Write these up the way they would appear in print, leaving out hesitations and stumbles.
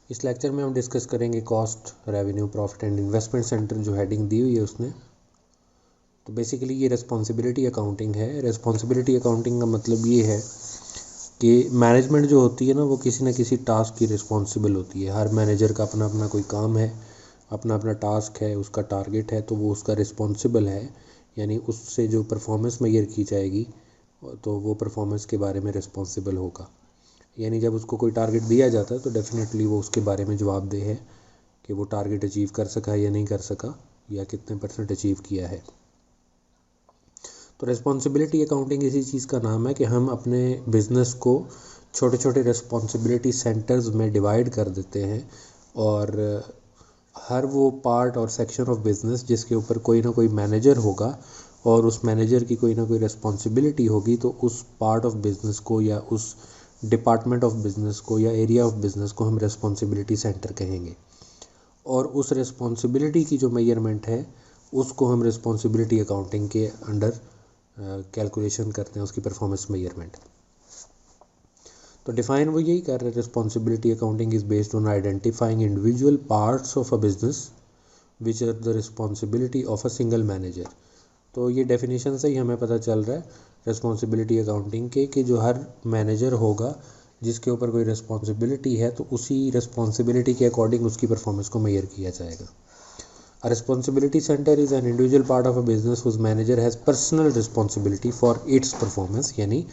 इस लेक्चर में हम डिस्कस करेंगे cost, revenue, profit and investment centre जो हेडिंग दी हुई है उसने। तो बेसिकली ये रिस्पॉन्सिबिलिटी अकाउंटिंग है। रिस्पॉन्सिबिलिटी अकाउंटिंग का मतलब ये है कि मैनेजमेंट जो होती है ना, वो किसी न किसी टास्क की रिस्पॉन्सिबल होती है। हर मैनेजर का अपना अपना कोई काम है, अपना अपना टास्क है, उसका टारगेट है, तो वो उसका रिस्पॉन्सिबल है। यानी उससे जो परफॉर्मेंस मेजर की जाएगी तो वो परफॉर्मेंस के बारे में रिस्पॉन्सिबल होगा। यानी जब उसको कोई टारगेट दिया जाता है तो डेफिनेटली वो उसके बारे में जवाबदेह है कि वो टारगेट अचीव कर सका या नहीं कर सका, या कितने % अचीव किया है। तो रिस्पॉन्सिबिलिटी अकाउंटिंग इसी चीज़ का नाम है कि हम अपने बिज़नेस को छोटे छोटे रिस्पॉन्सिबिलिटी सेंटर्स में डिवाइड कर देते हैं, और हर वो पार्ट और सेक्शन ऑफ बिज़नेस जिसके ऊपर कोई ना कोई मैनेजर होगा और उस मैनेजर की कोई ना कोई रिस्पॉन्सिबिलिटी होगी, तो उस पार्ट ऑफ बिज़नेस को या उस डिपार्टमेंट ऑफ बिज़नेस को या एरिया ऑफ बिज़नेस को हम रिस्पॉन्सिबिलिटी सेंटर कहेंगे। और उस रिस्पॉन्सिबिलिटी की जो मेजरमेंट है उसको हम रिस्पॉन्सिबिलिटी अकाउंटिंग के अंडर कैलकुलेशन करते हैं, उसकी परफॉर्मेंस मेजरमेंट। तो डिफाइन वो यही कर रहे हैं, responsibility accounting is based on identifying individual parts of a business which are the responsibility of a single manager. तो ये डेफिनेशन से ही हमें पता चल रहा है रिस्पॉन्सिबिलिटी अकाउंटिंग के कि जो हर मैनेजर होगा जिसके ऊपर कोई रिस्पॉन्सिबिलिटी है, तो उसी रिस्पॉन्सिबिलिटी के अकॉर्डिंग उसकी परफॉर्मेंस को मेजर किया जाएगा। A responsibility center is an individual part of a business whose manager has personal responsibility for its performance। यानी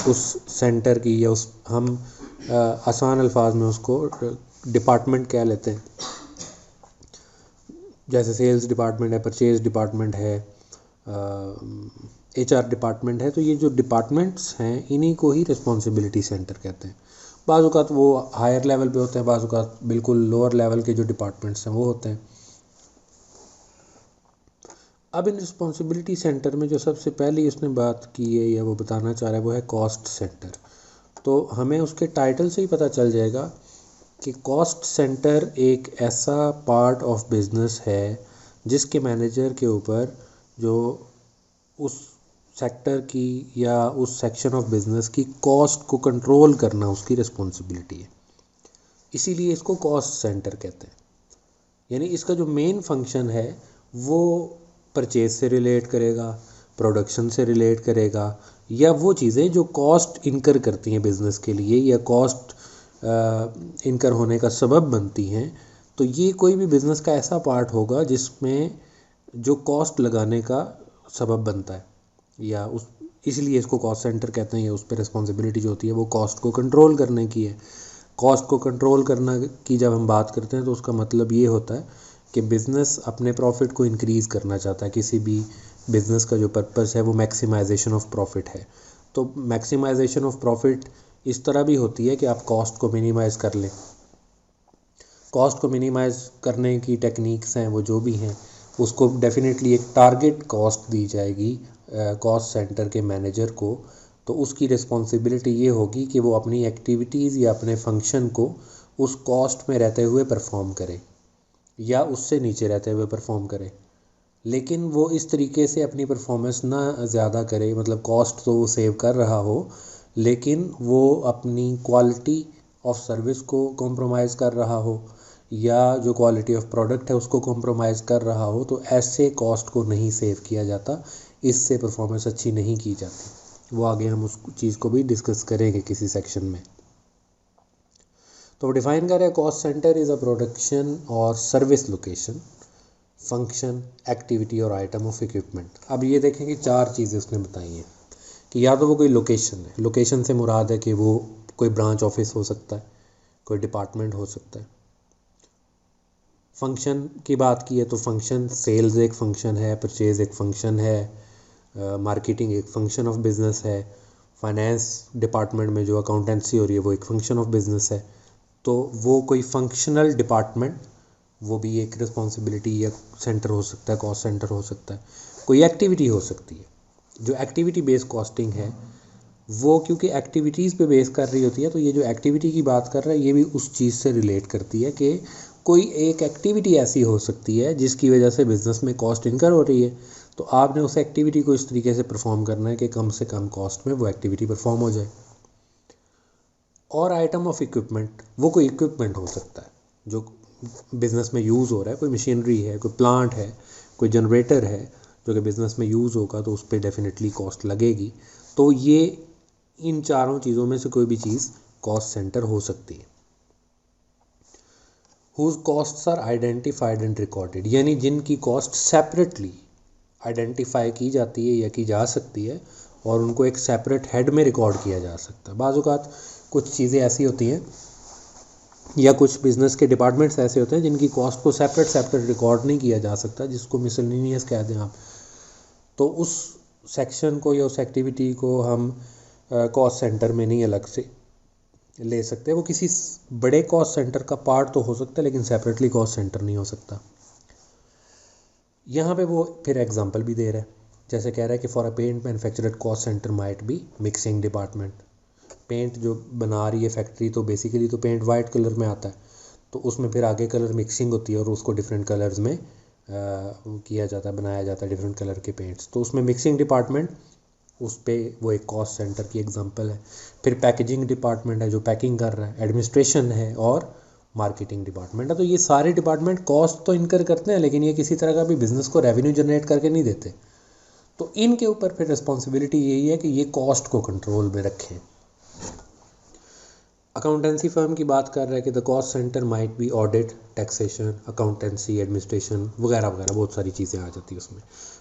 उस सेंटर की या उस हम आसान अल्फाज में उसको डिपार्टमेंट कह लेते हैं। जैसे सेल्स डिपार्टमेंट है, परचेज डिपार्टमेंट है, HR डिपार्टमेंट है। तो ये जो डिपार्टमेंट्स हैं इन्हीं को ही रिस्पॉन्सिबिलिटी सेंटर कहते हैं। बाज़-औक़ात वो हायर लेवल पे होते हैं, बाज़-औक़ात बिल्कुल लोअर लेवल के जो डिपार्टमेंट्स हैं वो होते हैं। अब इन रिस्पॉन्सिबिलिटी सेंटर में जो सबसे पहली उसने बात की है या वो बताना चाह रहा है वो है कॉस्ट सेंटर। तो हमें उसके टाइटल से ही पता चल जाएगा कि कॉस्ट सेंटर एक ऐसा पार्ट ऑफ बिजनेस है जिसके मैनेजर के ऊपर जो उस सेक्टर की या उस सेक्शन ऑफ बिजनेस की कॉस्ट को कंट्रोल करना उसकी रिस्पॉन्सिबिलिटी है। इसीलिए इसको कॉस्ट सेंटर कहते हैं। यानी इसका जो मेन फंक्शन है वो परचेज से रिलेट करेगा, प्रोडक्शन से रिलेट करेगा, या वो चीज़ें जो कॉस्ट इनकर करती हैं बिज़नेस के लिए या कॉस्ट इनकर होने का सबब बनती हैं। तो ये कोई भी बिज़नेस का ऐसा पार्ट होगा जिसमें जो कॉस्ट लगाने का सबब बनता है, या उस इसलिए इसको कॉस्ट सेंटर कहते हैं। या उस पर रिस्पॉन्सिबिलिटी जो होती है वो कॉस्ट को कंट्रोल करने की है। कॉस्ट को कंट्रोल करना की जब हम बात करते हैं तो उसका मतलब ये होता है कि बिज़नेस अपने प्रॉफिट को इंक्रीज़ करना चाहता है। किसी भी बिज़नेस का जो पर्पस है वो मैक्सिमाइजेशन ऑफ प्रॉफिट है। तो मैक्सिमाइजेशन ऑफ प्रॉफिट इस तरह भी होती है कि आप कॉस्ट को मिनिमाइज़ कर लें। कॉस्ट को मिनिमाइज़ करने की टेक्निक्स हैं वो जो भी हैं, उसको डेफिनेटली एक टारगेट कॉस्ट दी जाएगी कॉस्ट सेंटर के मैनेजर को। तो उसकी रिस्पॉन्सिबिलिटी ये होगी कि वो अपनी एक्टिविटीज़ या अपने फंक्शन को उस कॉस्ट में रहते हुए परफॉर्म करे या उससे नीचे रहते हुए परफॉर्म करे। लेकिन वो इस तरीके से अपनी परफॉर्मेंस ना ज़्यादा करे, मतलब कॉस्ट तो वो सेव कर रहा हो लेकिन वो अपनी क्वालिटी ऑफ सर्विस को कॉम्प्रोमाइज़ कर रहा हो या जो क्वालिटी ऑफ प्रोडक्ट है उसको कॉम्प्रोमाइज़ कर रहा हो। तो ऐसे कॉस्ट को नहीं सेव किया जाता, इससे परफॉर्मेंस अच्छी नहीं की जाती। वो आगे हम उस चीज़ को भी डिस्कस करेंगे किसी सेक्शन में। तो डिफाइन कर रहे हैं cost centre is a production और सर्विस लोकेशन, फंक्शन, एक्टिविटी और आइटम ऑफ इक्विपमेंट। अब ये देखें कि 4 चीज़ें उसने बताई हैं कि या तो वो कोई लोकेशन है, लोकेशन से मुराद है कि वो कोई ब्रांच ऑफिस हो सकता है, कोई डिपार्टमेंट हो सकता है। फंक्शन की बात की है तो फंक्शन सेल्स एक फंक्शन है, परचेज़ एक फंक्शन है, मार्केटिंग एक फंक्शन ऑफ बिज़नेस है, फाइनेंस डिपार्टमेंट में जो अकाउंटेंसी हो रही है वो एक फंक्शन ऑफ बिज़नेस है। तो वो कोई फंक्शनल डिपार्टमेंट वो भी एक रिस्पॉन्सिबिलिटी या सेंटर हो सकता है, कॉस्ट सेंटर हो सकता है। कोई एक्टिविटी हो सकती है, जो एक्टिविटी बेस्ड कॉस्टिंग है वो क्योंकि एक्टिविटीज़ पे बेस कर रही होती है। तो ये जो एक्टिविटी की बात कर रहा है ये भी उस चीज़ से रिलेट करती है कि कोई एक एक्टिविटी ऐसी हो सकती है जिसकी वजह से बिज़नेस में कॉस्ट इनकर हो रही है। तो आपने उस एक्टिविटी को इस तरीके से परफॉर्म करना है कि कम से कम कॉस्ट में वो एक्टिविटी परफॉर्म हो जाए। और आइटम ऑफ इक्विपमेंट, वो कोई इक्विपमेंट हो सकता है। जो बिज़नेस में यूज़ हो रहा है, कोई मशीनरी है, कोई प्लांट है, कोई जनरेटर है जो कि बिज़नेस में यूज़ होगा, तो उस पर डेफिनेटली कॉस्ट लगेगी। तो ये इन चारों चीज़ों में से कोई भी चीज़ कॉस्ट सेंटर हो सकती है। Whose costs are identified and recorded, यानी जिनकी कॉस्ट सेपरेटली आइडेंटिफाई की जाती है या की जा सकती है और उनको एक सेपरेट हेड में रिकॉर्ड किया जा सकता है। बाज़ औक़ात कुछ चीज़ें ऐसी होती हैं या कुछ बिज़नेस के डिपार्टमेंट्स ऐसे होते हैं जिनकी कॉस्ट को सेपरेट रिकॉर्ड नहीं किया जा सकता, जिसको मिसलेनियस कह दें आप। तो उस सेक्शन को या उस एक्टिविटी को हम कॉस्ट सेंटर में नहीं अलग से ले सकते। वो किसी बड़े कॉस्ट सेंटर का पार्ट तो हो सकता है, लेकिन सेपरेटली कॉस्ट सेंटर नहीं हो सकता। यहाँ पे वो फिर एग्जांपल भी दे रहा है, जैसे कह रहा है कि for a paint manufacturer cost centre might be mixing department. Paint जो बना रही है फैक्ट्री, तो बेसिकली तो पेंट वाइट कलर में आता है, तो उसमें फिर आगे कलर मिक्सिंग होती है और उसको डिफरेंट कलर्स में किया जाता है, बनाया जाता है डिफरेंट कलर के पेंट्स, तो उसमें मिक्सिंग डिपार्टमेंट, उस पर वो एक कॉस्ट सेंटर की एग्जांपल है। फिर पैकेजिंग डिपार्टमेंट है जो पैकिंग कर रहा है, एडमिनिस्ट्रेशन है और मार्केटिंग डिपार्टमेंट है। तो ये सारे डिपार्टमेंट कॉस्ट तो इनकर करते हैं, लेकिन ये किसी तरह का भी बिजनेस को रेवेन्यू जनरेट करके नहीं देते। तो इनके ऊपर फिर रिस्पॉन्सिबिलिटी यही है कि ये कॉस्ट को कंट्रोल में रखें। अकाउंटेंसी फर्म की बात कर रहा है कि the cost centre might B audit, taxation, accountancy, administration वगैरह वगैरह, बहुत सारी चीज़ें आ जाती है उसमें।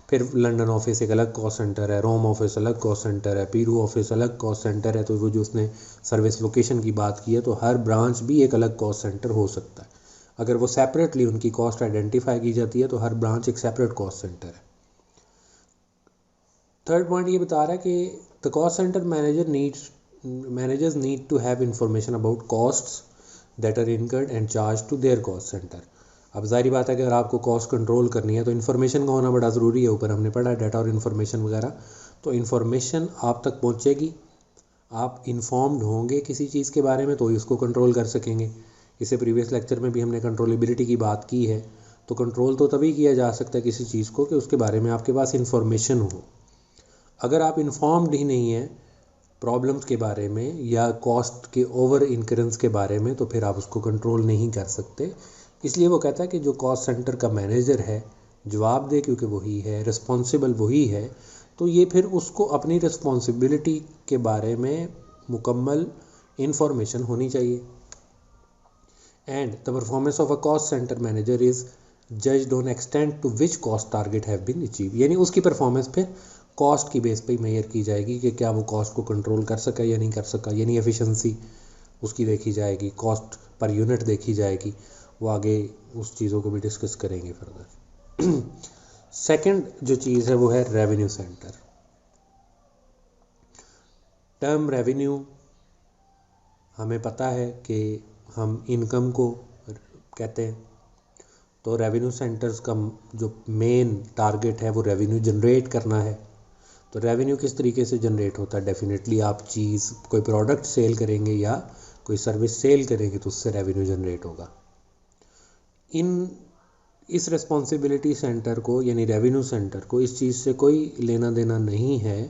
फिर लंदन ऑफिस एक अलग कॉस्ट सेंटर है, रोम ऑफिस अलग कॉस्ट सेंटर है, पीरू ऑफिस अलग कॉस्ट सेंटर है। तो वो जो उसने सर्विस लोकेशन की बात की है, तो हर ब्रांच भी एक अलग कॉस्ट सेंटर हो सकता है। अगर वो सेपरेटली उनकी कॉस्ट आइडेंटिफाई की जाती है तो हर ब्रांच एक सेपरेट कॉस्ट सेंटर है। थर्ड पॉइंट ये बता रहा है कि the cost centre managers need to have information about costs that are incurred and charged to their cost center। अब जाहिर बात है कि अगर आपको कॉस्ट कंट्रोल करनी है तो इन्फॉर्मेशन का होना बड़ा ज़रूरी है। ऊपर हमने पढ़ा डाटा और इन्फॉर्मेशन वगैरह, तो इन्फॉर्मेशन आप तक पहुंचेगी, आप इन्फॉर्म्ड होंगे किसी चीज़ के बारे में तो ही उसको कंट्रोल कर सकेंगे। इससे प्रीवियस लेक्चर में भी हमने कंट्रोलेबिलिटी की बात की है। तो कंट्रोल तो तभी किया जा सकता है किसी चीज़ को कि उसके बारे में आपके पास इन्फॉर्मेशन हो। अगर आप इन्फॉर्म्ड ही नहीं है प्रॉब्लम्स के बारे में या कॉस्ट के ओवर इंकरेंस के बारे में, तो फिर आप उसको कंट्रोल नहीं कर सकते। इसलिए वो कहता है कि जो कॉस्ट सेंटर का मैनेजर है जवाबदेह, क्योंकि वही है, रिस्पॉन्सिबल वही है, तो ये फिर उसको अपनी रिस्पॉन्सिबिलिटी के बारे में मुकम्मल इंफॉर्मेशन होनी चाहिए। And the performance of a cost center manager is judged on extent to which cost target have been achieve, यानी उसकी परफॉर्मेंस फिर कॉस्ट की बेस पे मेजर की जाएगी कि क्या वो कॉस्ट को कंट्रोल कर सका या नहीं कर सका, यानी एफिशिएंसी उसकी देखी जाएगी, कॉस्ट पर यूनिट देखी जाएगी। वो आगे उस चीज़ों को भी डिस्कस करेंगे फर्दर। सेकंड जो चीज़ है वो है रेवेन्यू सेंटर। टर्म रेवेन्यू हमें पता है कि हम इनकम को कहते हैं, तो रेवेन्यू सेंटर्स का जो मेन टारगेट है वो रेवेन्यू जनरेट करना है। तो रेवेन्यू किस तरीके से जनरेट होता है? डेफिनेटली आप चीज़ कोई प्रोडक्ट सेल करेंगे या कोई सर्विस सेल करेंगे तो उससे रेवेन्यू जनरेट होगा। इस रिस्पॉन्सिबिलिटी सेंटर को यानी रेवेन्यू सेंटर को इस चीज़ से कोई लेना देना नहीं है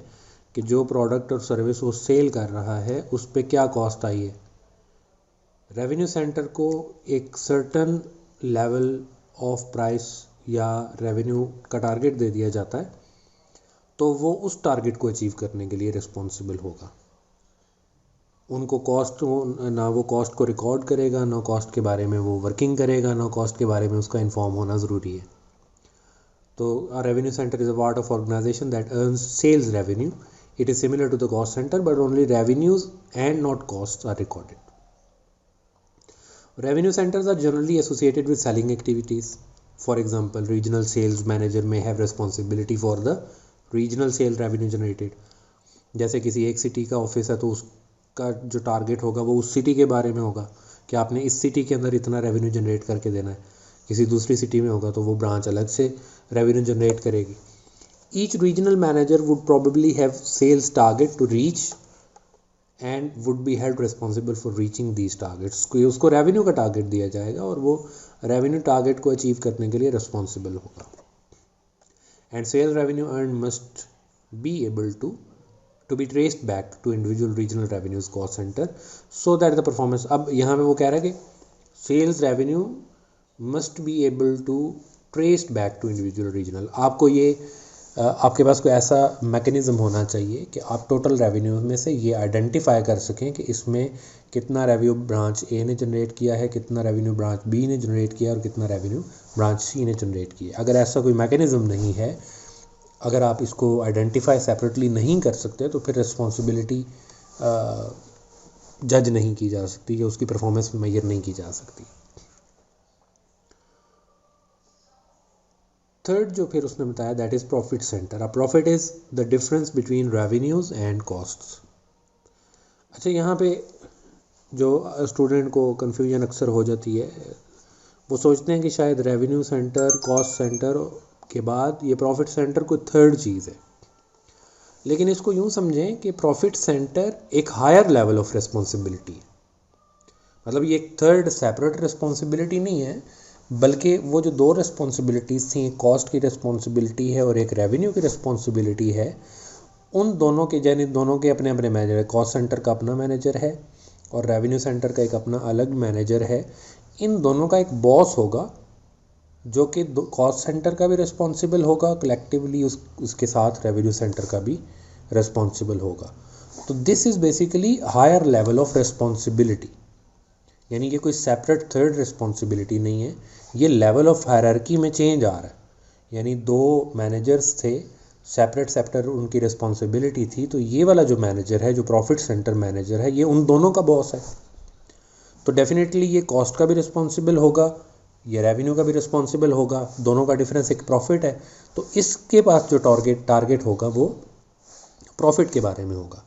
कि जो प्रोडक्ट और सर्विस वो सेल कर रहा है उस पर क्या कॉस्ट आई है। रेवेन्यू सेंटर को एक सर्टन लेवल ऑफ प्राइस या रेवेन्यू का टारगेट दे दिया जाता है, तो वो उस टारगेट को अचीव करने के लिए रिस्पॉन्सिबल होगा। उनको कॉस्ट ना वो कॉस्ट को रिकॉर्ड करेगा, ना कॉस्ट के बारे में वो वर्किंग करेगा, ना कॉस्ट के बारे में उसका इन्फॉर्म होना ज़रूरी है। तो a revenue center is a part of organization that earns sales revenue. It is similar to the cost center, but only revenues and not costs are recorded. Revenue centers are generally associated with selling activities. For example, regional sales manager may have responsibility for the regional sale revenue generated. जैसे किसी एक city का office है तो उसका जो target होगा वो उस सिटी के बारे में होगा कि आपने इस सिटी के अंदर इतना रेवेन्यू जनरेट करके देना है। किसी दूसरी सिटी में होगा तो वो ब्रांच अलग से रेवेन्यू जनरेट करेगी। Each regional manager would probably have sales target to reach and would be held responsible for reaching these targets. उसको रेवेन्यू का टारगेट दिया जाएगा और वो रेवेन्यू टारगेट को अचीव करने के लिए रिस्पॉन्सिबल होगा। And sales revenue earn must be able to be traced back to individual regional revenues cost center so that the performance। अब यहाँ पे वो कह रहा है कि sales revenue must be able to traced back to individual regional. आपको ये आपके पास कोई ऐसा मैकेनिज़्म होना चाहिए कि आप टोटल रेवेन्यू में से ये आइडेंटिफाई कर सकें कि इसमें कितना रेवेन्यू ब्रांच ए ने जनरेट किया है, कितना रेवेन्यू ब्रांच बी ने जनरेट किया है और कितना रेवेन्यू ब्रांच सी ने जनरेट किया है। अगर ऐसा कोई मैकेनिज़्म नहीं है, अगर आप इसको आइडेंटिफाई सेपरेटली नहीं कर सकते, तो फिर रिस्पॉन्सिबिलिटी जज नहीं की जा सकती या उसकी परफॉर्मेंस मेजर नहीं की जा सकती। थर्ड जो फिर उसने बताया दैट इज़ प्रॉफिट सेंटर। अब profit is the difference between revenues and costs. अच्छा, यहाँ पे जो स्टूडेंट को कन्फ्यूजन अक्सर हो जाती है, वो सोचते हैं कि शायद रेवेन्यू सेंटर, कॉस्ट सेंटर के बाद ये प्रॉफिट सेंटर कोई थर्ड चीज़ है। लेकिन इसको यूँ समझें कि प्रॉफिट सेंटर एक हायर लेवल ऑफ रिस्पॉन्सिबिलिटी है। मतलब ये एक थर्ड सेपरेट रिस्पॉन्सिबिलिटी नहीं है, बल्कि वो जो दो रिस्पॉन्सिबिलिटीज़ थी, एक कॉस्ट की रिस्पॉन्सिबिलिटी है और एक रेवेन्यू की रिस्पॉन्सिबिलिटी है, उन दोनों के यानी दोनों के अपने अपने मैनेजर है। कॉस्ट सेंटर का अपना मैनेजर है और रेवेन्यू सेंटर का एक अपना अलग मैनेजर है। इन दोनों का एक बॉस होगा जो कि कॉस्ट सेंटर का भी रिस्पॉन्सिबल होगा कलेक्टिवली, उसके साथ रेवेन्यू सेंटर का भी रिस्पॉन्सिबल होगा। तो this is basically higher level of responsibility, यानी कि कोई सेपरेट थर्ड रिस्पॉन्सिबिलिटी नहीं है, ये लेवल ऑफ हायरार्की में चेंज आ रहा है। यानी दो मैनेजर्स थे, सेपरेट सेक्टर उनकी रिस्पॉन्सिबिलिटी थी, तो ये वाला जो मैनेजर है, जो प्रॉफिट सेंटर मैनेजर है, ये उन दोनों का बॉस है। तो डेफिनेटली ये कॉस्ट का भी रिस्पॉन्सिबल होगा, ये रेवेन्यू का भी रिस्पॉन्सिबल होगा, दोनों का डिफरेंस एक प्रॉफिट है। तो इसके पास जो टारगेट होगा वो प्रॉफिट के बारे में होगा।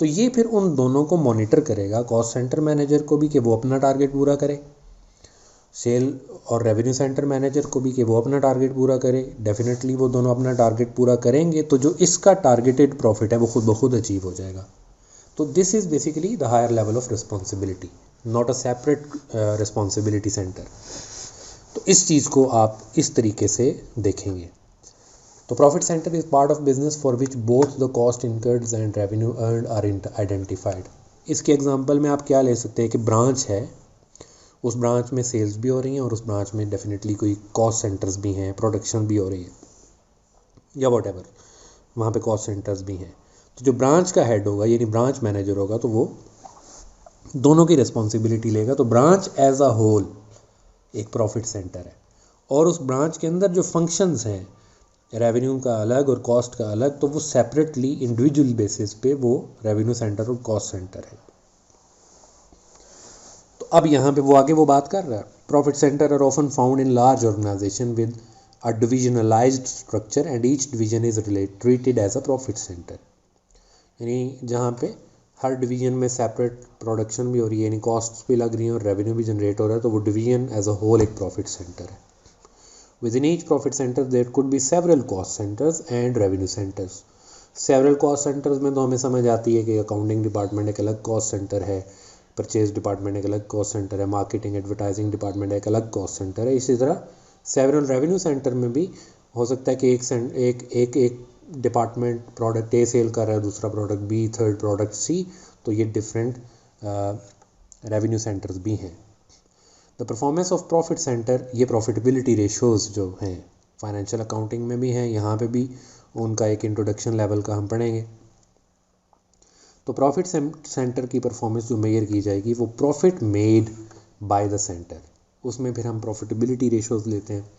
तो ये फिर उन दोनों को मॉनिटर करेगा, कॉस्ट सेंटर मैनेजर को भी कि वो अपना टारगेट पूरा करे, सेल और रेवेन्यू सेंटर मैनेजर को भी कि वो अपना टारगेट पूरा करे। डेफिनेटली वो दोनों अपना टारगेट पूरा करेंगे तो जो इसका टारगेटेड प्रॉफिट है वो खुद ब खुद अचीव हो जाएगा। तो this is basically the higher level of responsibility, not a separate responsibility center. तो इस चीज़ को आप इस तरीके से देखेंगे। तो profit center is part of business for which both the cost incurred and revenue earned are identified. इसके एग्जांपल में आप क्या ले सकते हैं कि ब्रांच है, उस ब्रांच में सेल्स भी हो रही हैं और उस ब्रांच में डेफिनेटली कोई कॉस्ट सेंटर्स भी हैं, प्रोडक्शन भी हो रही है या वॉट एवर, वहाँ पे कॉस्ट सेंटर्स भी हैं। तो जो ब्रांच का हेड होगा यानी ब्रांच मैनेजर होगा, तो वो दोनों की रिस्पॉन्सिबिलिटी लेगा। तो ब्रांच एज अ होल एक प्रॉफिट सेंटर है और उस ब्रांच के अंदर जो फंक्शंस हैं, रेवेन्यू का अलग और कॉस्ट का अलग, तो वो सेपरेटली इंडिविजुअल बेसिस पे वो रेवेन्यू सेंटर और कॉस्ट सेंटर है। तो अब यहाँ पे वो आगे वो बात कर रहा है, profit centre are often found in large organisation with a divisionalised structure and each division is treated as a profit centre. यानी जहाँ पे हर डिवीजन में सेपरेट प्रोडक्शन भी हो रही है, यानी कॉस्ट्स भी लग रही हैं और रेवेन्यू भी जनरेट हो रहा है, तो वो डिवीजन एज अ होल एक प्रॉफिट सेंटर है। Within each profit center there could be several cost centers and revenue centers. Several cost centers में तो हमें समझ आती है कि अकाउंटिंग डिपार्टमेंट एक अलग कॉस्ट सेंटर है, परचेज डिपार्टमेंट एक अलग कॉस्ट सेंटर है, मार्केटिंग एडवर्टाइजिंग डिपार्टमेंट एक अलग कॉस्ट सेंटर है। इसी तरह सेवरल रेवेन्यू सेंटर में भी हो सकता है कि एक डिपार्टमेंट प्रोडक्ट ए सेल कर रहा है, दूसरा product B, third product C, तो ये डिफरेंट रेवेन्यू सेंटर्स भी हैं। The performance of profit center, ये प्रॉफिटेबिलिटी रेशोज़ जो हैं फाइनेंशियल अकाउंटिंग में भी हैं, यहाँ पे भी उनका एक इंट्रोडक्शन लेवल का हम पढ़ेंगे। तो प्रॉफिट सेंटर की परफॉर्मेंस जो मेजर की जाएगी वो profit made by the centre, उसमें फिर हम प्रॉफिटेबिलिटी रेशोज़ लेते हैं,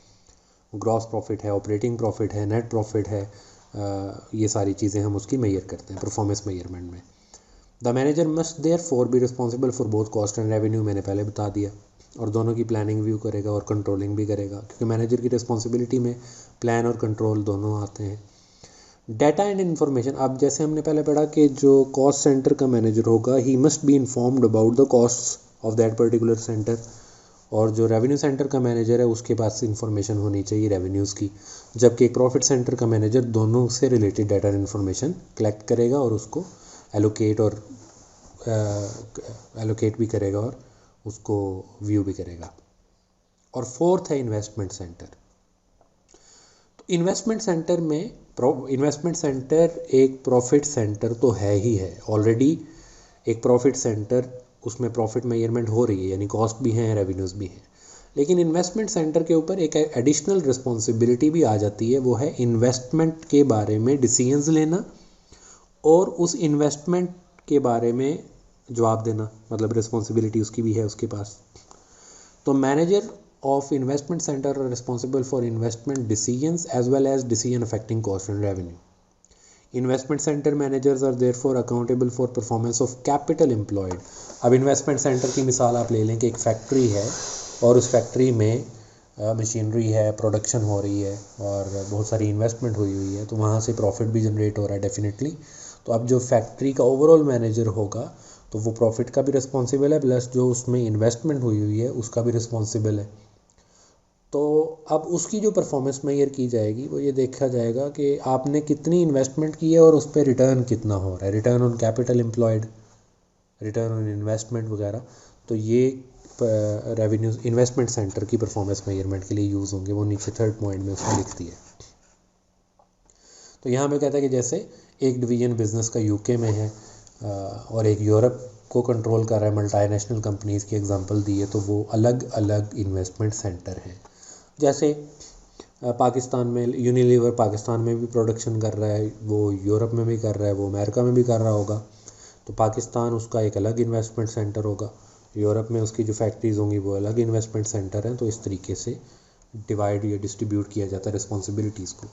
ग्रॉस प्रॉफिट है, ऑपरेटिंग प्रॉफिट है, नेट प्रॉफिट है, ये सारी चीज़ें हम उसकी मेजर करते हैं परफॉर्मेंस मेजरमेंट में। The manager must therefore be responsible for both cost and revenue, मैंने पहले बता दिया, और दोनों की प्लानिंग व्यू करेगा और कंट्रोलिंग भी करेगा, क्योंकि मैनेजर की रिस्पॉन्सिबिलिटी में प्लान और कंट्रोल दोनों आते हैं। डाटा एंड इन्फॉर्मेशन, अब जैसे हमने पहले पढ़ा कि जो कॉस्ट सेंटर का मैनेजर होगा he must be informed about the cost of that particular centre, और जो रेवेन्यू सेंटर का मैनेजर है उसके पास इंफॉर्मेशन होनी चाहिए रेवेन्यूज़ की, जबकि एक प्रॉफिट सेंटर का मैनेजर दोनों से related data and information collect करेगा और उसको एलोकेट भी करेगा और उसको व्यू भी करेगा। और फोर्थ है इन्वेस्टमेंट सेंटर। तो इन्वेस्टमेंट सेंटर में इन्वेस्टमेंट सेंटर एक प्रॉफिट सेंटर तो है ही है, ऑलरेडी एक प्रॉफिट सेंटर उसमें प्रॉफिट मेजरमेंट हो रही है, यानी कॉस्ट भी हैं रेवेन्यूज़ भी हैं। लेकिन इन्वेस्टमेंट सेंटर के ऊपर एक एडिशनल रिस्पॉन्सिबिलिटी भी आ जाती है, वो है इन्वेस्टमेंट के बारे में डिसीजंस लेना और उस इन्वेस्टमेंट के बारे में जवाब देना, मतलब रिस्पॉन्सिबिलिटी उसकी भी है उसके पास। तो manager of investment center are responsible for investment decisions as well as decision affecting cost and revenue. Investment center managers are therefore accountable for performance of capital employed. अब investment center की मिसाल आप ले लें कि एक फैक्ट्री है और उस फैक्ट्री में मशीनरी है, प्रोडक्शन हो रही है और बहुत सारी इन्वेस्टमेंट हुई हुई है, तो वहाँ से प्रॉफिट भी जनरेट हो रहा है डेफिनेटली। तो अब जो फैक्ट्री का ओवरऑल मैनेजर होगा तो वो प्रॉफिट का भी रिस्पॉन्सिबल है, प्लस जो उसमें इन्वेस्टमेंट हुई हुई है उसका भी रिस्पॉन्सिबल है। तो अब उसकी जो परफॉर्मेंस मेजर की जाएगी वो ये देखा जाएगा कि आपने कितनी इन्वेस्टमेंट की है और उस पर रिटर्न कितना हो रहा है, return on capital employed, return on investment वगैरह। तो ये रेवेन्यू इन्वेस्टमेंट सेंटर की परफॉर्मेंस मेजरमेंट के लिए यूज़ होंगे, वो नीचे थर्ड पॉइंट में उसमें लिखती है। तो यहाँ पे कहता है कि जैसे एक डिवीज़न बिजनेस का यूके में है और एक यूरोप को कंट्रोल कर रहा है, मल्टीनेशनल कंपनीज़ की एग्जांपल दी है, तो वो अलग अलग इन्वेस्टमेंट सेंटर हैं। जैसे पाकिस्तान में यूनिलीवर पाकिस्तान में भी प्रोडक्शन कर रहा है, वो यूरोप में भी कर रहा है, वो अमेरिका में भी कर रहा होगा, तो पाकिस्तान उसका एक अलग इन्वेस्टमेंट सेंटर होगा, यूरोप में उसकी जो फैक्ट्रीज़ होंगी वो अलग इन्वेस्टमेंट सेंटर हैं। तो इस तरीके से डिवाइड या डिस्ट्रीब्यूट किया जाता है रिस्पॉन्सिबिलिटीज़ को।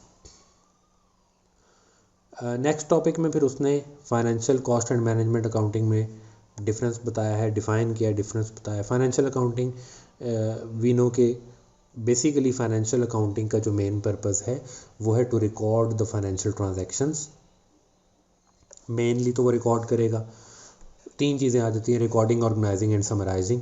नेक्स्ट टॉपिक में फिर उसने financial cost and management accounting में डिफरेंस बताया है, डिफ़ाइन किया, डिफरेंस बताया। फाइनेंशियल अकाउंटिंग वी नो के बेसिकली फाइनेंशियल अकाउंटिंग का जो मेन पर्पस है वो है to record the financial transactions. Mainly तो वो रिकॉर्ड करेगा, तीन चीज़ें आ जाती हैं, रिकॉर्डिंग, ऑर्गेनाइजिंग एंड समराइजिंग।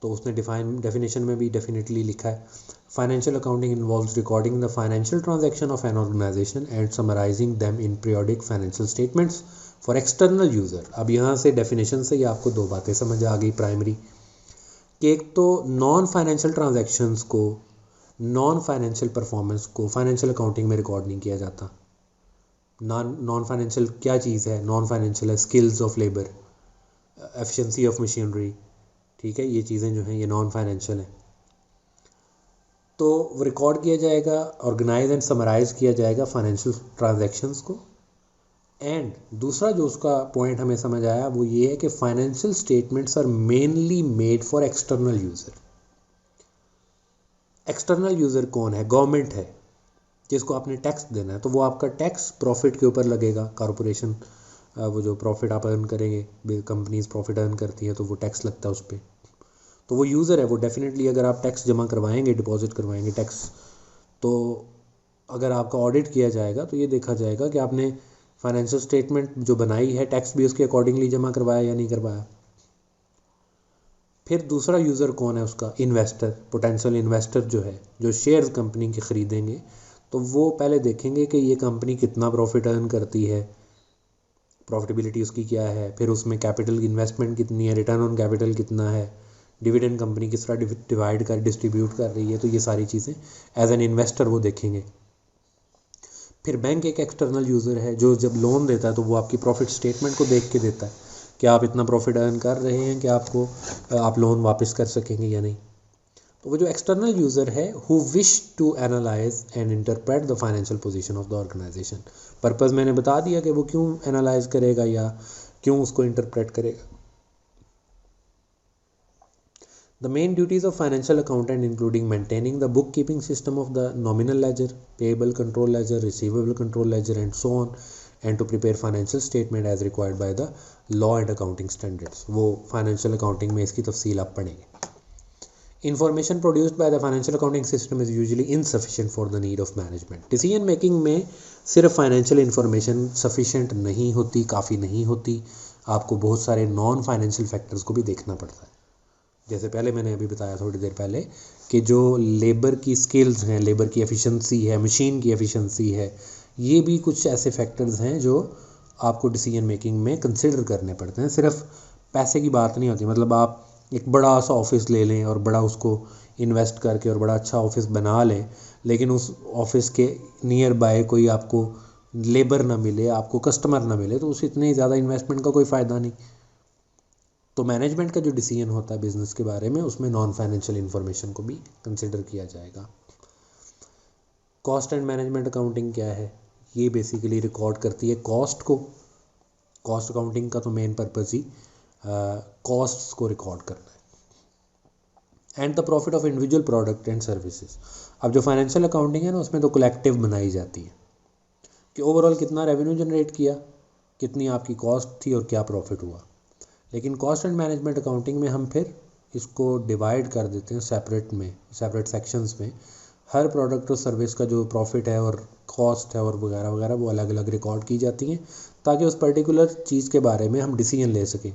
तो उसने डेफिनेशन में भी डेफिनेटली लिखा है, financial accounting involves recording the financial transaction of an organization and summarizing them in periodic financial statements for external user. अब यहाँ से डेफिनेशन से ही आपको दो बातें समझ आ गई प्राइमरी, कि एक तो नॉन फाइनेंशियल ट्रांजैक्शंस को, नॉन फाइनेंशियल परफॉर्मेंस को फाइनेंशियल अकाउंटिंग में रिकॉर्ड नहीं किया जाता। नॉन फाइनेंशियल क्या चीज़ है? नॉन फाइनेंशियल है skills of labour, efficiency of machinery, ठीक है, ये चीज़ें जो हैं ये नॉन फाइनेंशियल हैं। तो रिकॉर्ड किया जाएगा, ऑर्गेनाइज एंड समराइज किया जाएगा फाइनेंशियल ट्रांजैक्शंस को। एंड दूसरा जो उसका पॉइंट हमें समझ आया वो ये है कि financial statements are mainly made for external user. External user कौन है? गवर्नमेंट है, जिसको आपने टैक्स देना है, तो वो आपका टैक्स प्रॉफिट के ऊपर लगेगा। कॉरपोरेशन वो जो प्रॉफिट आप अर्न करेंगे, कंपनीज प्रॉफिट अर्न करती है तो वो टैक्स लगता है उस पर। तो वो यूज़र है, वो डेफिनेटली अगर आप टैक्स जमा करवाएंगे, डिपॉजिट करवाएंगे टैक्स, तो अगर आपका ऑडिट किया जाएगा तो ये देखा जाएगा कि आपने फाइनेंशियल स्टेटमेंट जो बनाई है टैक्स भी उसके अकॉर्डिंगली जमा करवाया या नहीं करवाया। फिर दूसरा यूज़र कौन है उसका? इन्वेस्टर, पोटेंशियल इन्वेस्टर जो है, जो शेयर्स कंपनी के ख़रीदेंगे, तो वो पहले देखेंगे कि ये कंपनी कितना प्रॉफिट अर्न करती है, प्रॉफिटेबिलिटी उसकी क्या है, फिर उसमें कैपिटल इन्वेस्टमेंट कितनी है, रिटर्न ऑन कैपिटल कितना है, डिविडेंड कंपनी किस तरह डिवाइड कर डिस्ट्रीब्यूट कर रही है, तो ये सारी चीज़ें एज एन इन्वेस्टर वो देखेंगे। फिर बैंक एक एक्सटर्नल यूज़र है जो जब लोन देता है तो वो आपकी प्रॉफिट स्टेटमेंट को देख के देता है कि आप इतना प्रॉफिट अर्न कर रहे हैं कि आपको आप लोन वापस कर सकेंगे या नहीं। तो वो जो एक्सटर्नल यूज़र है who wish to analyze and interpret the financial position of the organization. Purpose मैंने बता दिया कि वो क्यों एनालाइज करेगा या क्यों उसको इंटरप्रेट करेगा। The main duties of financial accountant including maintaining the bookkeeping system of the nominal ledger, payable control ledger, receivable control ledger and so on, and to prepare financial statement as required by the law and accounting standards. वो financial accounting में इसकी तफसील आप पढ़ेंगे। Information produced by the financial accounting system is usually insufficient for the need of management. Decision making में सिर्फ financial information sufficient नहीं होती, काफ़ी नहीं होती, आपको बहुत सारे non financial factors को भी देखना पड़ता है। जैसे पहले मैंने अभी बताया थोड़ी देर पहले कि जो लेबर की स्किल्स हैं, लेबर की एफिशिएंसी है, मशीन की एफिशिएंसी है, ये भी कुछ ऐसे फैक्टर्स हैं जो आपको डिसीजन मेकिंग में कंसिडर करने पड़ते हैं। सिर्फ पैसे की बात नहीं होती, मतलब आप एक बड़ा सा ऑफिस ले लें और बड़ा उसको इन्वेस्ट करके और बड़ा अच्छा ऑफिस बना लें, लेकिन उस ऑफिस के नियर बाय कोई आपको लेबर ना मिले, आपको कस्टमर ना मिले, तो उस इतनी ज़्यादा इन्वेस्टमेंट का कोई फ़ायदा नहीं। तो मैनेजमेंट का जो डिसीजन होता है बिजनेस के बारे में, उसमें नॉन फाइनेंशियल इन्फॉर्मेशन को भी कंसिडर किया जाएगा। कॉस्ट एंड मैनेजमेंट अकाउंटिंग क्या है? ये बेसिकली रिकॉर्ड करती है कॉस्ट को। कॉस्ट अकाउंटिंग का तो मेन पर्पज़ ही कॉस्ट्स को रिकॉर्ड करना है। And the profit of individual product and services. अब जो फाइनेंशियल अकाउंटिंग है ना, उसमें तो कलेक्टिव बनाई जाती है कि ओवरऑल कितना रेवेन्यू जनरेट किया, कितनी आपकी कॉस्ट थी और क्या प्रॉफिट हुआ। लेकिन कॉस्ट एंड मैनेजमेंट अकाउंटिंग में हम फिर इसको डिवाइड कर देते हैं सेपरेट सेक्शंस में। हर प्रोडक्ट और सर्विस का जो प्रॉफिट है और कॉस्ट है और वगैरह वगैरह वो अलग अलग रिकॉर्ड की जाती हैं, ताकि उस पर्टिकुलर चीज़ के बारे में हम डिसीजन ले सकें।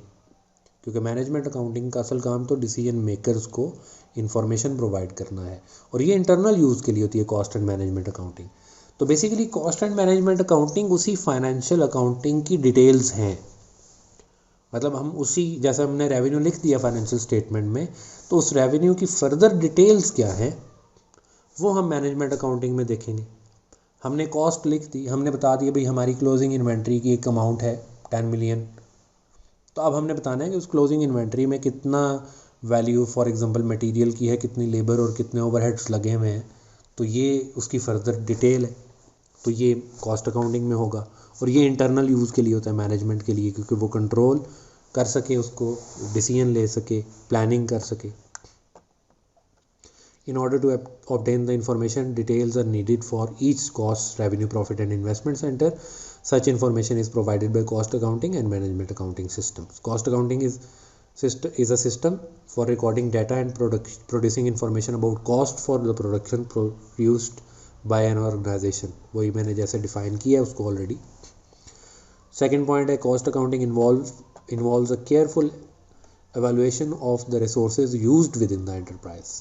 क्योंकि मैनेजमेंट अकाउंटिंग का असल काम तो डिसीजन मेकर्स को इन्फॉर्मेशन प्रोवाइड करना है, और ये इंटरनल यूज़ के लिए होती है कॉस्ट एंड मैनेजमेंट अकाउंटिंग। तो basically cost and management accounting उसी फाइनेंशियल अकाउंटिंग की डिटेल्स हैं। मतलब हम उसी, जैसे हमने रेवेन्यू लिख दिया फाइनेंशियल स्टेटमेंट में, तो उस रेवेन्यू की फर्दर डिटेल्स क्या है वो हम मैनेजमेंट अकाउंटिंग में देखेंगे। हमने कॉस्ट लिख दी, हमने बता दिया भाई हमारी क्लोजिंग इन्वेंट्री की एक अमाउंट है 10 मिलियन। तो अब हमने बताना है कि उस क्लोजिंग इन्वेंट्री में कितना वैल्यू फॉर एग्जांपल मटेरियल की है, कितनी लेबर और कितने ओवरहेड्स लगे हुए हैं, तो ये उसकी फर्दर डिटेल है। तो ये कॉस्ट अकाउंटिंग में होगा, और ये इंटरनल यूज़ के लिए होता है मैनेजमेंट के लिए, क्योंकि वो कंट्रोल कर सके, उसको डिसीजन ले सके, प्लानिंग कर सके। In order to obtain the information, details are needed for each cost, revenue, profit and investment center. Such information is provided by cost accounting and management accounting systems. Cost accounting is a system for recording data and producing information about cost for the production produced by an organization. वही मैंने जैसे define किया है उसको already. Second point है, cost accounting involves a careful evaluation of the resources used within the enterprise.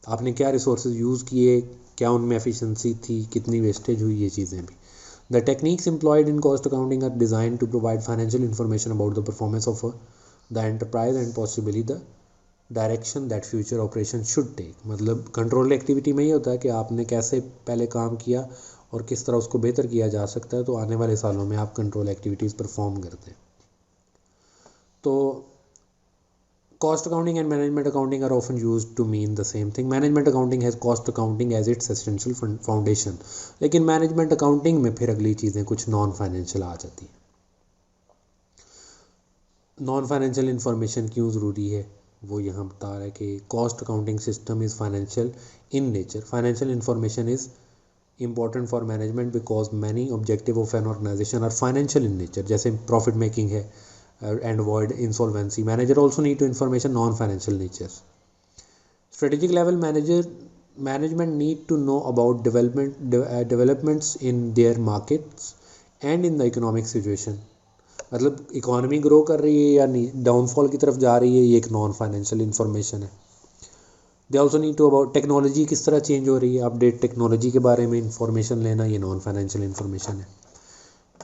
आपने क्या resources use किए, क्या उनमें एफिशिएंसी थी, कितनी वेस्टेज हुई, ये चीज़ें भी। The techniques employed in cost accounting are design to provide financial information about the performance of the enterprise and possibly the direction that future operation should take. मतलब कंट्रोल एक्टिविटी में ये होता है कि आपने कैसे पहले काम किया और किस तरह उसको बेहतर किया जा सकता है, तो आने वाले सालों में आप कंट्रोल एक्टिविटीज़ परफॉर्म करते हैं। तो cost accounting and management accounting are often used to mean the same thing. Management accounting has cost accounting as its essential foundation, लेकिन management accounting में फिर अगली चीज़ें कुछ नॉन फाइनेंशियल आ जाती हैं। नॉन फाइनेंशियल इन्फॉर्मेशन क्यों ज़रूरी है वो यहाँ बता रहा है कि cost accounting system is financial in nature. Financial information is important for management because many objective of an organization are financial in nature, जैसे profit making है and avoid insolvency. Manager also need to information non-financial nature. Strategic level management need to know about developments in their markets and in the economic situation. मतलब economy grow कर रही है या नहीं, downfall की तरफ जा रही है, ये एक नॉन फाइनेंशियल इन्फॉर्मेशन है। They also need to about technology किस तरह चेंज हो रही है, अपडेट टेक्नोलॉजी के बारे में इंफॉर्मेशन लेना, ये नॉन फाइनेंशियल इन्फॉर्मेशन है।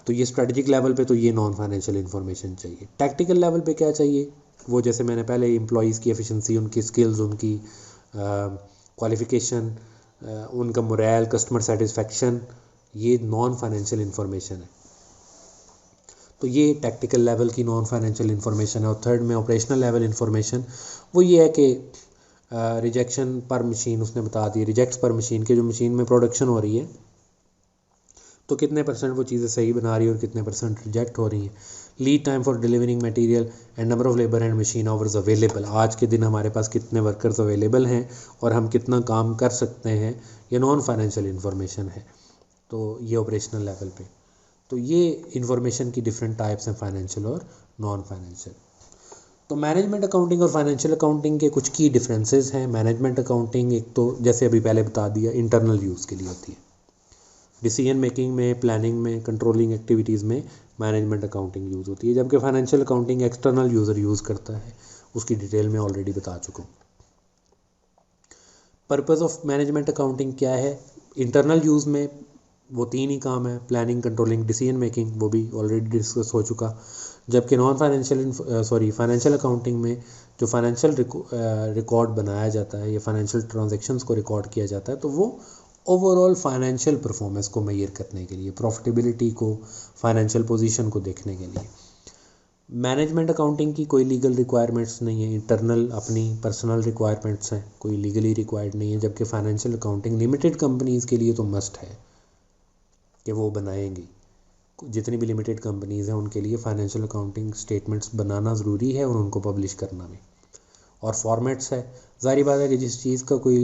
तो ये स्ट्रेटजिक लेवल पे तो ये नॉन फाइनेंशियल इन्फॉर्मेशन चाहिए। टैक्टिकल लेवल पे क्या चाहिए, वो जैसे मैंने पहले एम्प्लॉयज़ की एफिशिएंसी, उनकी स्किल्स, उनकी क्वालिफिकेशन, उनका मोरल, कस्टमर सेटिस्फेक्शन, ये नॉन फाइनेंशियल इन्फॉर्मेशन है। तो ये टैक्टिकल लेवल की नॉन फाइनेंशियल इन्फॉर्मेशन है। और थर्ड में ऑपरेशनल लेवल इन्फॉर्मेशन, वो ये है कि रिजेक्शन पर मशीन, उसने बता दी रिजेक्ट्स पर मशीन के जो मशीन में प्रोडक्शन हो रही है तो कितने परसेंट वो चीज़ें सही बना रही है और कितने परसेंट रिजेक्ट हो रही हैं। Lead time for delivering material and number of labour and machine hours available, आज के दिन हमारे पास कितने वर्कर्स अवेलेबल हैं और हम कितना काम कर सकते हैं, ये नॉन फाइनेंशियल इन्फॉर्मेशन है। तो ये ऑपरेशनल लेवल पे, तो ये इन्फॉर्मेशन की डिफरेंट टाइप्स हैं, फाइनेंशियल और नॉन फाइनेंशियल। तो मैनेजमेंट अकाउंटिंग और फाइनेंशियल अकाउंटिंग के कुछ की डिफरेंसेस हैं। मैनेजमेंट अकाउंटिंग एक तो जैसे अभी पहले बता दिया इंटरनल यूज़ के लिए होती है, डिसीजन मेकिंग में, प्लानिंग में, कंट्रोलिंग एक्टिविटीज़ में मैनेजमेंट अकाउंटिंग यूज़ होती है, जबकि financial accounting external user use करता है, उसकी डिटेल में ऑलरेडी बता चुका हूँ। पर्पज़ ऑफ मैनेजमेंट अकाउंटिंग क्या है, इंटरनल यूज़ में वो तीन ही काम है, प्लानिंग, कंट्रोलिंग, डिसीजन मेकिंग, वो भी ऑलरेडी डिस्कस हो चुका। जबकि फाइनेंशियल अकाउंटिंग में जो फाइनेंशियल रिकॉर्ड बनाया जाता है या फाइनेंशियल ट्रांजैक्शंस को रिकॉर्ड किया जाता है, तो वो ओवरऑल फाइनेंशियल परफॉर्मेंस को मेजर करने के लिए, प्रॉफिटेबिलिटी को, फाइनेंशियल पोजीशन को देखने के लिए। मैनेजमेंट अकाउंटिंग की कोई लीगल रिक्वायरमेंट्स नहीं है, इंटरनल अपनी पर्सनल रिक्वायरमेंट्स हैं, कोई लीगली रिक्वायर्ड नहीं है। जबकि फाइनेंशियल अकाउंटिंग लिमिटेड कंपनीज़ के लिए तो मस्ट है कि वो बनाएंगी। जितनी भी लिमिटेड कंपनीज़ हैं उनके लिए फाइनेंशियल अकाउंटिंग स्टेटमेंट्स बनाना ज़रूरी है और उनको पब्लिश करना भी। और फॉर्मेट्स है, ज़ाहिर बात है कि जिस चीज़ का कोई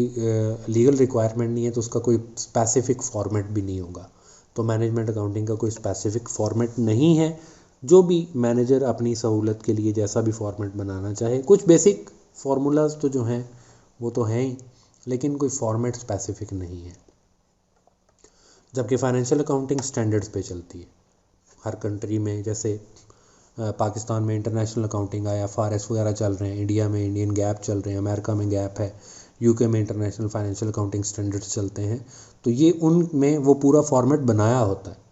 लीगल रिक्वायरमेंट नहीं है तो उसका कोई स्पेसिफिक फॉर्मेट भी नहीं होगा। तो मैनेजमेंट अकाउंटिंग का कोई स्पेसिफिक फॉर्मेट नहीं है। जो भी मैनेजर अपनी सहूलत के लिए जैसा भी फॉर्मेट बनाना चाहे, कुछ बेसिक फार्मूलाज तो जो हैं वो तो हैं ही, लेकिन कोई फॉर्मेट स्पेसिफिक नहीं है। जबकि फाइनेंशियल अकाउंटिंग स्टैंडर्ड्स पे चलती है हर कंट्री में। जैसे पाकिस्तान में इंटरनेशनल अकाउंटिंग आया, फारेस वगैरह चल रहे हैं, इंडिया में इंडियन गैप चल रहे हैं, अमेरिका में गैप है, यूके में इंटरनेशनल फाइनेंशियल अकाउंटिंग स्टैंडर्ड्स चलते हैं। तो ये उनमें वो पूरा फॉर्मेट बनाया होता है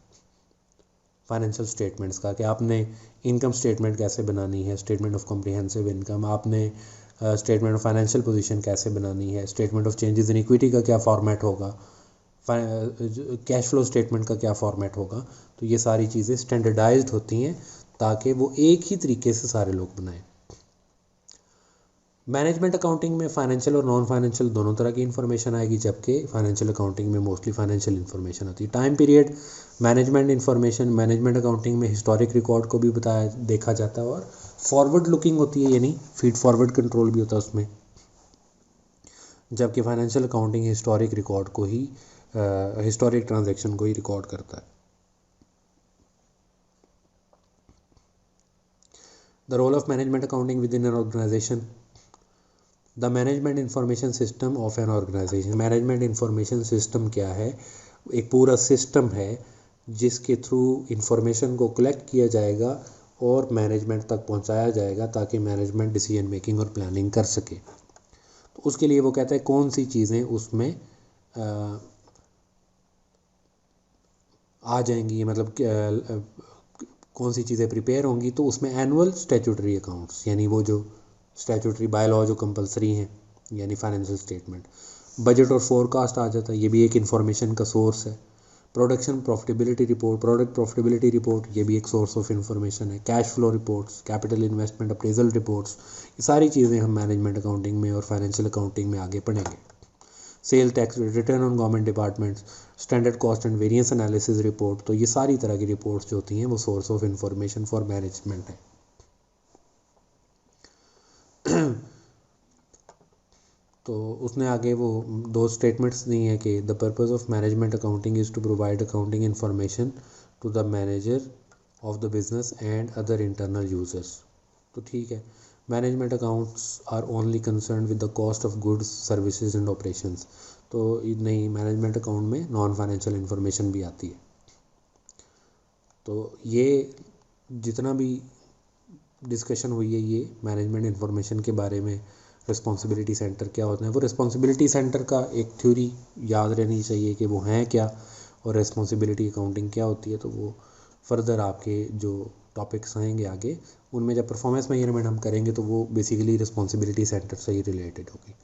फाइनेंशियल स्टेटमेंट्स का कि आपने इनकम स्टेटमेंट कैसे बनानी है, स्टेटमेंट ऑफ कॉम्प्रिहेंसिव इनकम, आपने स्टेटमेंट ऑफ फाइनेंशियल पोजीशन कैसे बनानी है, statement of changes in equity का क्या फॉर्मेट होगा, कैश फ्लो स्टेटमेंट का क्या फॉर्मेट होगा। तो ये सारी चीज़ें स्टैंडर्डाइज्ड होती हैं ताकि वो एक ही तरीके से सारे लोग बनाएं। मैनेजमेंट अकाउंटिंग में फाइनेंशियल और नॉन फाइनेंशियल दोनों तरह की इन्फॉर्मेशन आएगी, जबकि फाइनेंशियल अकाउंटिंग में मोस्टली फाइनेंशियल इन्फॉर्मेशन होती है। Time period management information, management accounting में हिस्टोरिक रिकॉर्ड को भी बताया देखा जाता है, और फॉरवर्ड लुकिंग होती है, यानी फीड फॉरवर्ड कंट्रोल भी होता है उसमें। जबकि फाइनेंशियल अकाउंटिंग हिस्टोरिक रिकॉर्ड को ही हिस्टोरिक ट्रांजैक्शन को ही रिकॉर्ड करता है। The role of management accounting within an organization. The management information system of an organization. Management information system क्या है? एक पूरा सिस्टम है जिसके थ्रू इंफॉर्मेशन को कलेक्ट किया जाएगा और मैनेजमेंट तक पहुंचाया जाएगा ताकि मैनेजमेंट डिसीजन मेकिंग और प्लानिंग कर सके। तो उसके लिए वो कहता है कौन सी चीज़ें उसमें आ जाएंगी, मतलब कौन सी चीज़ें प्रिपेयर होंगी। तो उसमें एनुअल स्टैट्यूटरी अकाउंट्स, यानी वो जो स्टैट्यूटरी बाय लॉ जो कंपलसरी हैं, यानी फाइनेंशियल स्टेटमेंट। बजट और फोरकास्ट आ जाता है, ये भी एक इन्फॉर्मेशन का सोर्स है। Production profitability report, product profitability report, ये भी एक सोर्स ऑफ इन्फॉर्मेशन है। Cash flow reports, capital investment appraisal reports, ये सारी चीज़ें हम मैनेजमेंट अकाउंटिंग में और फाइनेंशियल अकाउंटिंग में आगे पढ़ेंगे। Sale tax return on government departments, standard cost and variance analysis report. तो ये सारी तरह की रिपोर्ट्स जो होती हैं वो source of information for management है। तो उसने आगे वो दो स्टेटमेंट्स दी हैं कि the purpose of management accounting is to provide accounting information to the manager of the business and other internal users. तो ठीक है, management accounts are only concern with the cost of goods services and operations. तो नहीं, management account में non financial information भी आती है। तो ये जितना भी डिस्कशन हुई है ये मैनेजमेंट इन्फॉर्मेशन के बारे में, रिस्पॉन्सिबिलिटी सेंटर क्या होते हैं, वो रिस्पॉन्सिबिलिटी सेंटर का एक थ्योरी याद रहनी चाहिए कि वो हैं क्या, और रिस्पॉन्सिबिलिटी अकाउंटिंग क्या होती है। तो वो फर्दर आपके जो टॉपिक्स आएंगे आगे, उनमें जब परफॉर्मेंस मेजरमेंट हम करेंगे तो वो बेसिकली रिस्पॉन्सिबिलिटी सेंटर से ही रिलेटेड होगी।